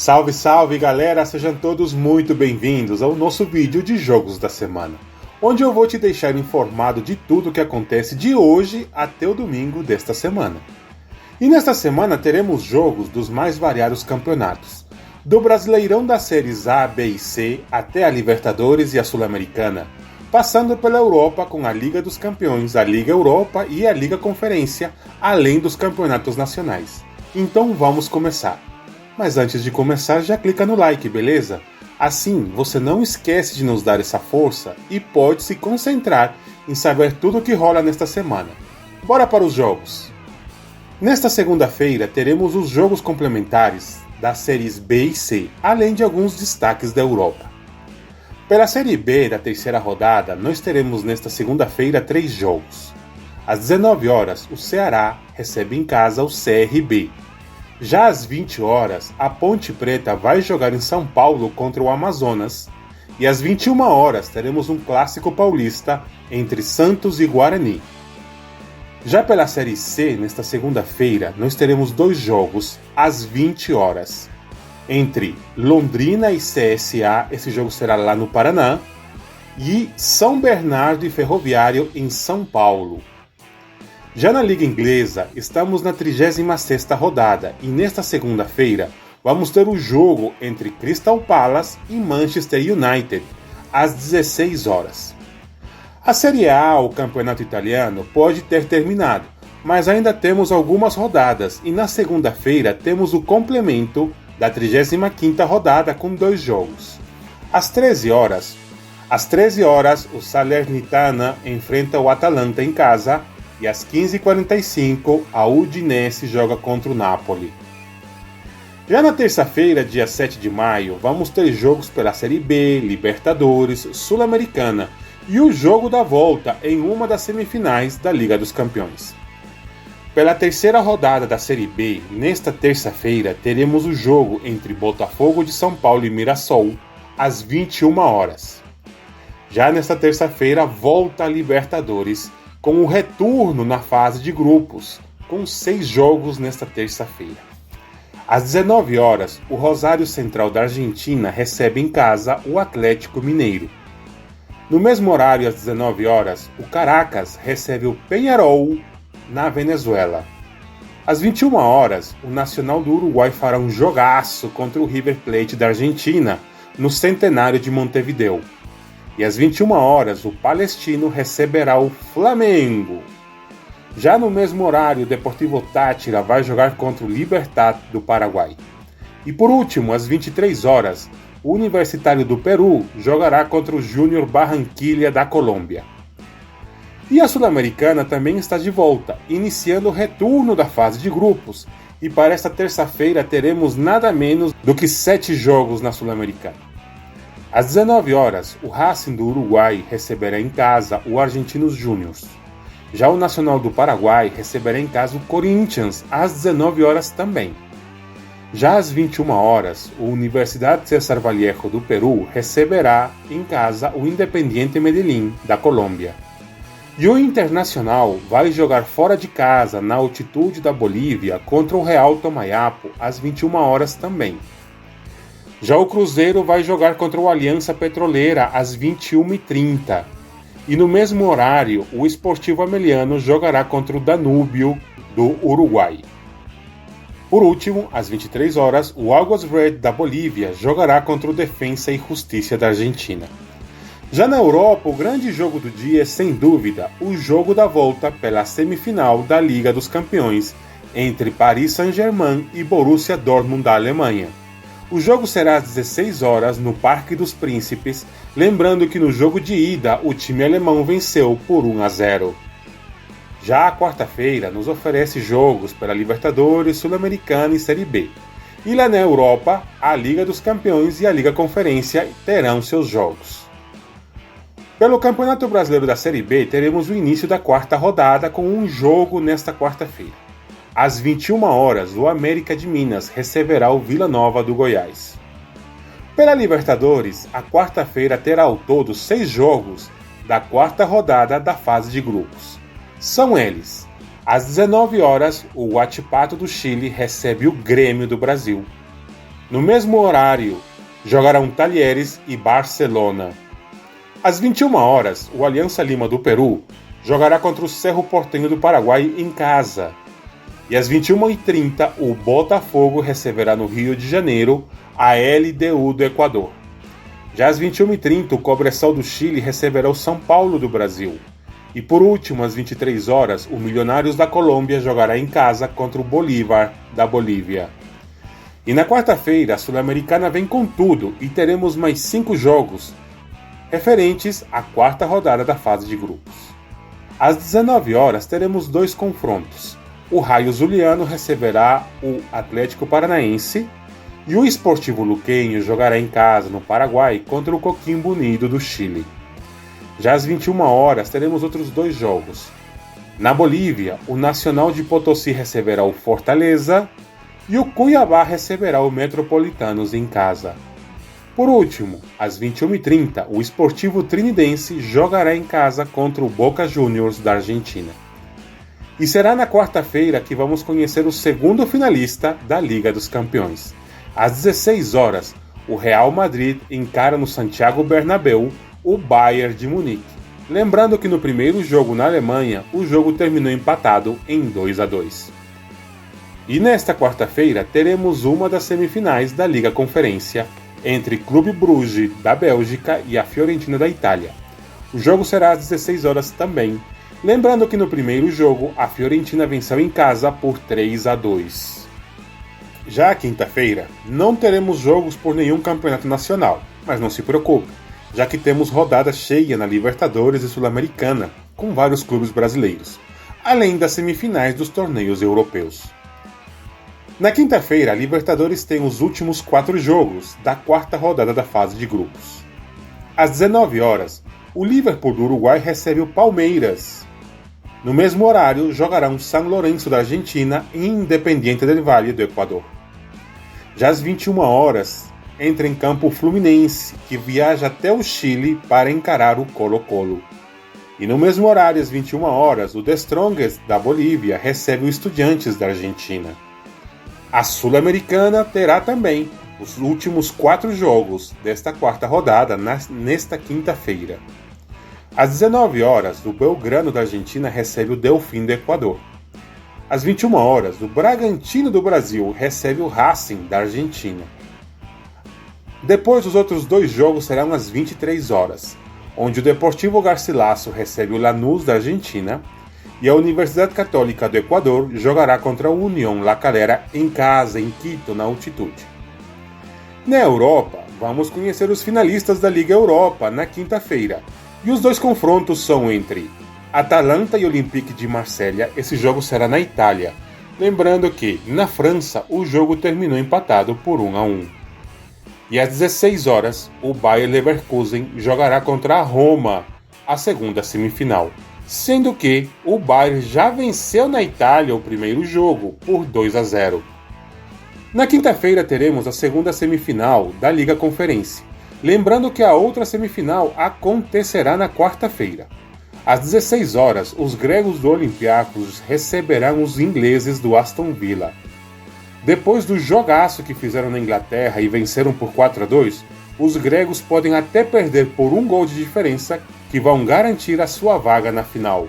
Salve, salve galera, sejam todos muito bem-vindos ao nosso vídeo de jogos da semana, onde eu vou te deixar informado de tudo o que acontece de hoje até o domingo desta semana. E nesta semana teremos jogos dos mais variados campeonatos, do Brasileirão das séries A, B e C até a Libertadores e a Sul-Americana, passando pela Europa com a Liga dos Campeões, a Liga Europa e a Liga Conferência, além dos campeonatos nacionais. Então vamos começar. Mas antes de começar, já clica no like, beleza? Assim, você não esquece de nos dar essa força e pode se concentrar em saber tudo o que rola nesta semana. Bora para os jogos! Nesta segunda-feira, teremos os jogos complementares das séries B e C, além de alguns destaques da Europa. Pela série B da terceira rodada, nós teremos nesta segunda-feira 3 jogos. Às 19 horas, o Ceará recebe em casa o CRB. Já às 20 horas, a Ponte Preta vai jogar em São Paulo contra o Amazonas. E às 21 horas, teremos um clássico paulista entre Santos e Guarani. Já pela Série C, nesta segunda-feira, nós teremos 2 jogos às 20 horas. Entre Londrina e CSA, esse jogo será lá no Paraná, e São Bernardo e Ferroviário em São Paulo. Já na Liga Inglesa, estamos na 36ª rodada e nesta segunda-feira vamos ter o jogo entre Crystal Palace e Manchester United, às 16 horas. A Série A, o campeonato italiano, pode ter terminado, mas ainda temos algumas rodadas e na segunda-feira temos o complemento da 35ª rodada com 2 jogos. Às 13 horas, o Salernitana enfrenta o Atalanta em casa e às 15h45 a Udinese joga contra o Napoli. Já na terça-feira, dia 7 de maio, vamos ter jogos pela Série B, Libertadores, Sul-Americana e o jogo da volta em uma das semifinais da Liga dos Campeões. Pela terceira rodada da Série B, nesta terça-feira, teremos o jogo entre Botafogo de São Paulo e Mirassol, às 21 horas. Já nesta terça-feira, volta a Libertadores, com o retorno na fase de grupos, com 6 jogos nesta terça-feira. Às 19 horas, o Rosário Central da Argentina recebe em casa o Atlético Mineiro. No mesmo horário, às 19 horas, o Caracas recebe o Peñarol na Venezuela. Às 21 horas, o Nacional do Uruguai fará um jogaço contra o River Plate da Argentina, no Centenário de Montevideo. E às 21 horas, o Palestino receberá o Flamengo. Já no mesmo horário, o Deportivo Táchira vai jogar contra o Libertad do Paraguai. E por último, às 23 horas, o Universitário do Peru jogará contra o Júnior Barranquilla da Colômbia. E a Sul-Americana também está de volta, iniciando o retorno da fase de grupos. E para esta terça-feira teremos nada menos do que 7 jogos na Sul-Americana. Às 19 horas, o Racing do Uruguai receberá em casa o Argentinos Júniors. Já o Nacional do Paraguai receberá em casa o Corinthians às 19 horas também. Já às 21 horas, o Universidad César Vallejo do Peru receberá em casa o Independiente Medellín da Colômbia. E o Internacional vai jogar fora de casa, na altitude da Bolívia, contra o Real Tomayapo às 21 horas também. Já o Cruzeiro vai jogar contra o Aliança Petroleira às 21h30. E no mesmo horário, o Sportivo Ameliano jogará contra o Danúbio do Uruguai. Por último, às 23 horas, o Águas Red da Bolívia jogará contra o Defensa e Justiça da Argentina. Já na Europa, o grande jogo do dia é, sem dúvida, o jogo da volta pela semifinal da Liga dos Campeões entre Paris Saint-Germain e Borussia Dortmund da Alemanha. O jogo será às 16 horas no Parque dos Príncipes, lembrando que no jogo de ida o time alemão venceu por 1-0. Já a quarta-feira nos oferece jogos pela Libertadores, Sul-Americana e Série B. E lá na Europa, a Liga dos Campeões e a Liga Conferência terão seus jogos. Pelo Campeonato Brasileiro da Série B, teremos o início da quarta rodada com um jogo nesta quarta-feira. Às 21 horas, o América de Minas receberá o Vila Nova do Goiás. Pela Libertadores, a quarta-feira terá ao todo 6 jogos da quarta rodada da fase de grupos. São eles: às 19 horas, o Huachipato do Chile recebe o Grêmio do Brasil. No mesmo horário, jogarão Talleres e Barcelona. Às 21 horas, o Alianza Lima do Peru jogará contra o Cerro Porteño do Paraguai em casa. E às 21h30, o Botafogo receberá no Rio de Janeiro a LDU do Equador. Já às 21h30, o Cobresal do Chile receberá o São Paulo do Brasil. E por último, às 23 horas, o Milionários da Colômbia jogará em casa contra o Bolívar da Bolívia. E na quarta-feira, a Sul-Americana vem com tudo e teremos mais 5 jogos referentes à quarta rodada da fase de grupos. Às 19 horas, teremos 2 confrontos. O Raio Zuliano receberá o Atlético Paranaense e o Sportivo Luquenho jogará em casa, no Paraguai, contra o Coquimbo Unido do Chile. Já às 21 horas, teremos outros 2 jogos. Na Bolívia, o Nacional de Potosí receberá o Fortaleza e o Cuiabá receberá o Metropolitanos em casa. Por último, às 21h30, o Sportivo Trinidense jogará em casa contra o Boca Juniors da Argentina. E será na quarta-feira que vamos conhecer o segundo finalista da Liga dos Campeões. Às 16 horas, o Real Madrid encara no Santiago Bernabéu o Bayern de Munique. Lembrando que no primeiro jogo na Alemanha, o jogo terminou empatado em 2-2. E nesta quarta-feira teremos uma das semifinais da Liga Conferência entre Clube Bruges da Bélgica e a Fiorentina da Itália. O jogo será às 16 horas também. Lembrando que no primeiro jogo, a Fiorentina venceu em casa por 3-2. Já a quinta-feira, não teremos jogos por nenhum campeonato nacional, mas não se preocupe, já que temos rodada cheia na Libertadores e Sul-Americana, com vários clubes brasileiros, além das semifinais dos torneios europeus. Na quinta-feira, a Libertadores tem os últimos 4 jogos da quarta rodada da fase de grupos. Às 19 horas, o Liverpool do Uruguai recebe o Palmeiras. No mesmo horário, jogarão San Lorenzo da Argentina e Independiente del Valle do Equador. Já às 21 horas, entra em campo o Fluminense, que viaja até o Chile para encarar o Colo-Colo. E no mesmo horário, às 21 horas, o The Strongest da Bolívia recebe o Estudiantes da Argentina. A Sul-Americana terá também os últimos 4 jogos desta quarta rodada nesta quinta-feira. Às 19 horas, o Belgrano da Argentina recebe o Delfim do Equador. Às 21 horas, o Bragantino do Brasil recebe o Racing da Argentina. Depois, os outros 2 jogos serão às 23 horas, onde o Deportivo Garcilaso recebe o Lanús da Argentina e a Universidade Católica do Equador jogará contra a Unión La Calera em casa, em Quito, na altitude. Na Europa, vamos conhecer os finalistas da Liga Europa na quinta-feira, e os 2 confrontos são entre Atalanta e Olympique de Marselha. Esse jogo será na Itália. Lembrando que, na França, o jogo terminou empatado por 1-1. E às 16 horas, o Bayer Leverkusen jogará contra a Roma, a segunda semifinal. Sendo que o Bayern já venceu na Itália o primeiro jogo, por 2-0. Na quinta-feira teremos a segunda semifinal da Liga Conferência. Lembrando que a outra semifinal acontecerá na quarta-feira. Às 16 horas, os gregos do Olympiacos receberão os ingleses do Aston Villa. Depois do jogaço que fizeram na Inglaterra e venceram por 4-2, os gregos podem até perder por 1 gol de diferença, que vão garantir a sua vaga na final.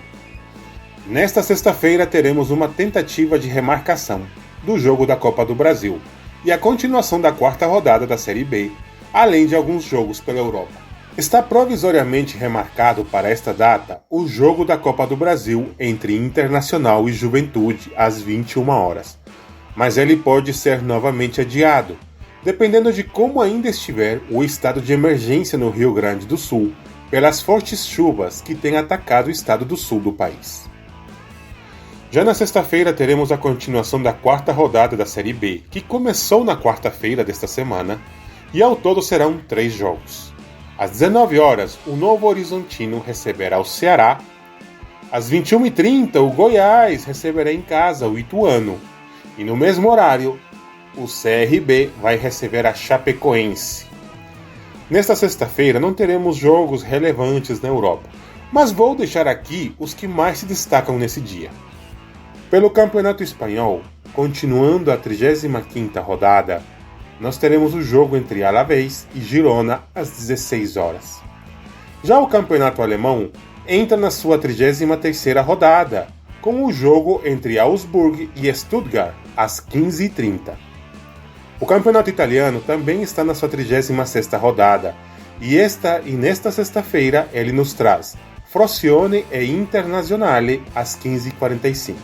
Nesta sexta-feira teremos uma tentativa de remarcação do jogo da Copa do Brasil e a continuação da quarta rodada da Série B, além de alguns jogos pela Europa. Está provisoriamente remarcado para esta data o jogo da Copa do Brasil entre Internacional e Juventude às 21 horas, mas ele pode ser novamente adiado, dependendo de como ainda estiver o estado de emergência no Rio Grande do Sul, pelas fortes chuvas que têm atacado o estado do sul do país. Já na sexta-feira teremos a continuação da quarta rodada da Série B, que começou na quarta-feira desta semana, e ao todo serão 3 jogos. Às 19 horas, o Novo Horizontino receberá o Ceará. Às 21h30, o Goiás receberá em casa o Ituano. E no mesmo horário, o CRB vai receber a Chapecoense. Nesta sexta-feira não teremos jogos relevantes na Europa, mas vou deixar aqui os que mais se destacam nesse dia. Pelo Campeonato Espanhol, continuando a 35ª rodada, nós teremos o jogo entre Alavés e Girona às 16 horas. Já o campeonato alemão entra na sua 33ª rodada, com o jogo entre Augsburg e Stuttgart às 15h30. O campeonato italiano também está na sua 36ª rodada, e nesta sexta-feira ele nos traz Frosinone e Internazionale às 15h45.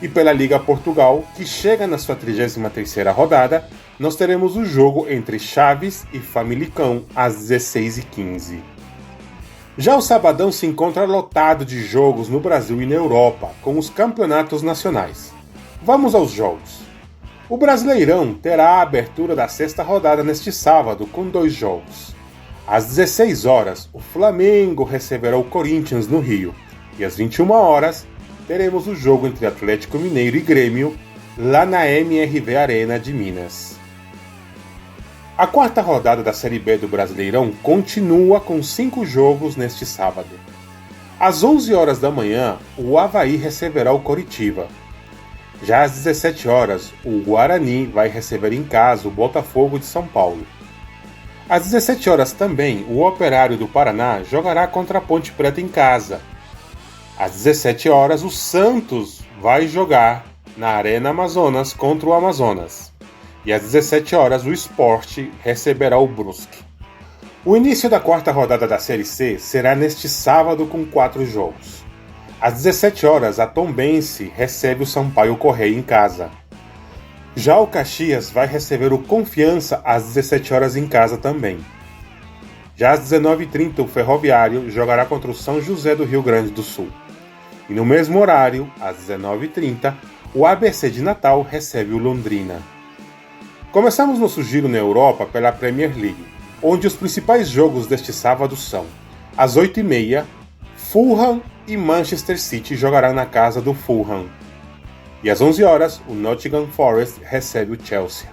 E pela Liga Portugal, que chega na sua 33ª rodada, nós teremos o jogo entre Chaves e Famalicão às 16h15. Já o sabadão se encontra lotado de jogos no Brasil e na Europa, com os campeonatos nacionais. Vamos aos jogos. O Brasileirão terá a abertura da sexta rodada neste sábado, com 2 jogos. Às 16 horas, o Flamengo receberá o Corinthians no Rio, e às 21 horas, teremos o jogo entre Atlético Mineiro e Grêmio, lá na MRV Arena de Minas. A quarta rodada da Série B do Brasileirão continua com 5 jogos neste sábado. Às 11 horas da manhã, o Avaí receberá o Coritiba. Já às 17 horas, o Guarani vai receber em casa o Botafogo de São Paulo. Às 17 horas também, o Operário do Paraná jogará contra a Ponte Preta em casa. Às 17 horas, o Santos vai jogar na Arena Amazonas contra o Amazonas. E às 17 horas, o Sport receberá o Brusque. O início da quarta rodada da Série C será neste sábado com 4 jogos. Às 17 horas, a Tombense recebe o Sampaio Corrêa em casa. Já o Caxias vai receber o Confiança às 17 horas em casa também. Já às 19h30, o Ferroviário jogará contra o São José do Rio Grande do Sul. E no mesmo horário, às 19h30, o ABC de Natal recebe o Londrina. Começamos nosso giro na Europa pela Premier League, onde os principais jogos deste sábado são: às 8h30, Fulham e Manchester City jogarão na casa do Fulham. E às 11 horas, o Nottingham Forest recebe o Chelsea.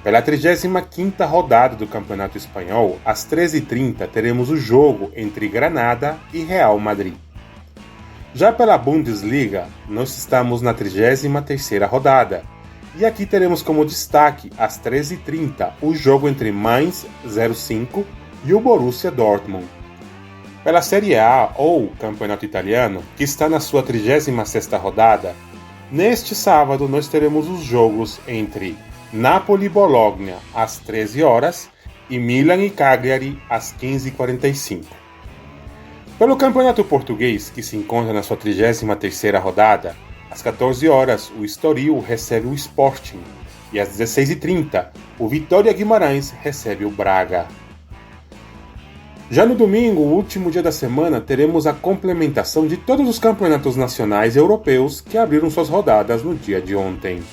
Pela 35ª rodada do Campeonato Espanhol, às 13h30, teremos o jogo entre Granada e Real Madrid. Já pela Bundesliga, nós estamos na 33ª rodada, e aqui teremos como destaque, às 13h30, o jogo entre Mainz 05 e o Borussia Dortmund. Pela Série A, ou Campeonato Italiano, que está na sua 36ª rodada, neste sábado nós teremos os jogos entre Napoli e Bologna às 13 horas e Milan e Cagliari às 15h45. Pelo Campeonato Português, que se encontra na sua 33ª rodada, às 14 horas o Estoril recebe o Sporting e às 16h30 o Vitória Guimarães recebe o Braga. Já no domingo, o último dia da semana, teremos a complementação de todos os campeonatos nacionais e europeus que abriram suas rodadas no dia de ontem.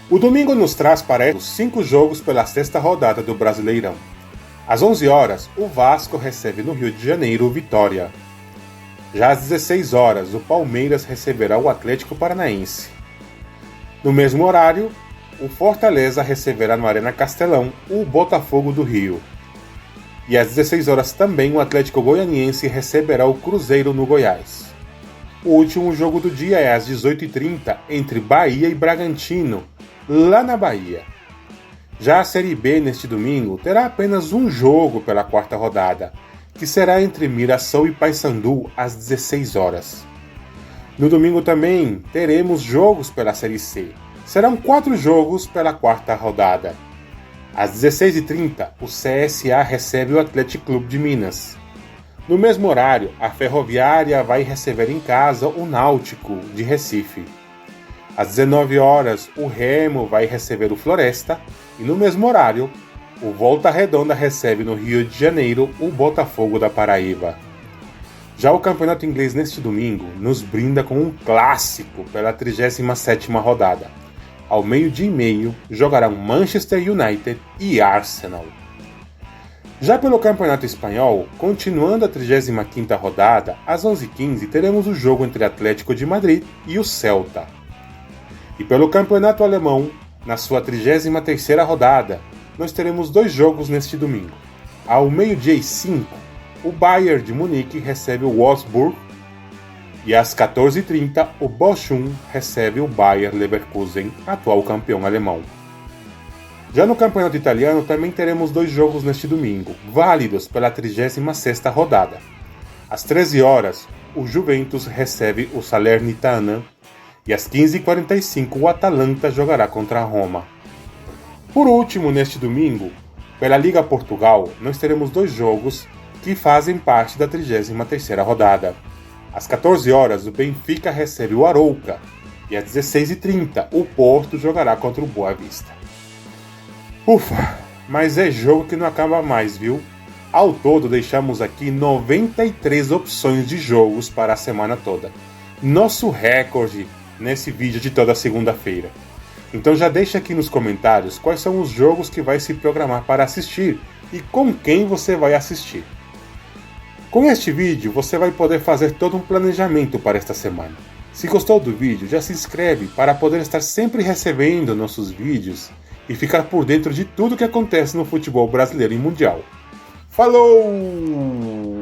O domingo nos traz para os 5 jogos pela sexta rodada do Brasileirão. Às 11 horas, o Vasco recebe no Rio de Janeiro o Vitória. Já às 16 horas, o Palmeiras receberá o Atlético Paranaense. No mesmo horário, o Fortaleza receberá no Arena Castelão o Botafogo do Rio. E às 16 horas também o Atlético Goianiense receberá o Cruzeiro no Goiás. O último jogo do dia é às 18h30 entre Bahia e Bragantino, lá na Bahia. Já a Série B neste domingo terá apenas um jogo pela quarta rodada, que será entre Mirassol e Paysandu às 16 horas. No domingo também teremos jogos pela Série C. Serão 4 jogos pela quarta rodada. Às 16h30, o CSA recebe o Atlético Clube de Minas. No mesmo horário, a Ferroviária vai receber em casa o Náutico, de Recife. Às 19 horas, o Remo vai receber o Floresta. E no mesmo horário, o Volta Redonda recebe no Rio de Janeiro o Botafogo da Paraíba. Já o Campeonato Inglês neste domingo nos brinda com um clássico pela 37ª rodada. Ao 12h30, jogarão Manchester United e Arsenal. Já pelo Campeonato Espanhol, continuando a 35ª rodada, às 11h15 teremos o jogo entre Atlético de Madrid e o Celta. E pelo Campeonato Alemão, na sua 33ª rodada, nós teremos 2 jogos neste domingo. Ao 12h05, o Bayern de Munique recebe o Wolfsburg e às 14h30 o Bochum recebe o Bayer Leverkusen, atual campeão alemão. Já no campeonato italiano também teremos 2 jogos neste domingo, válidos pela 36ª rodada. Às 13 horas, o Juventus recebe o Salernitana e às 15h45 o Atalanta jogará contra a Roma. Por último, neste domingo, pela Liga Portugal, nós teremos 2 jogos que fazem parte da 33ª rodada. Às 14 horas, o Benfica recebe o Arouca e às 16h30 o Porto jogará contra o Boa Vista. Ufa, mas é jogo que não acaba mais, viu? Ao todo, deixamos aqui 93 opções de jogos para a semana toda. Nosso recorde nesse vídeo de toda segunda-feira. Então já deixa aqui nos comentários quais são os jogos que vai se programar para assistir e com quem você vai assistir. Com este vídeo, você vai poder fazer todo um planejamento para esta semana. Se gostou do vídeo, já se inscreve para poder estar sempre recebendo nossos vídeos e ficar por dentro de tudo que acontece no futebol brasileiro e mundial. Falou!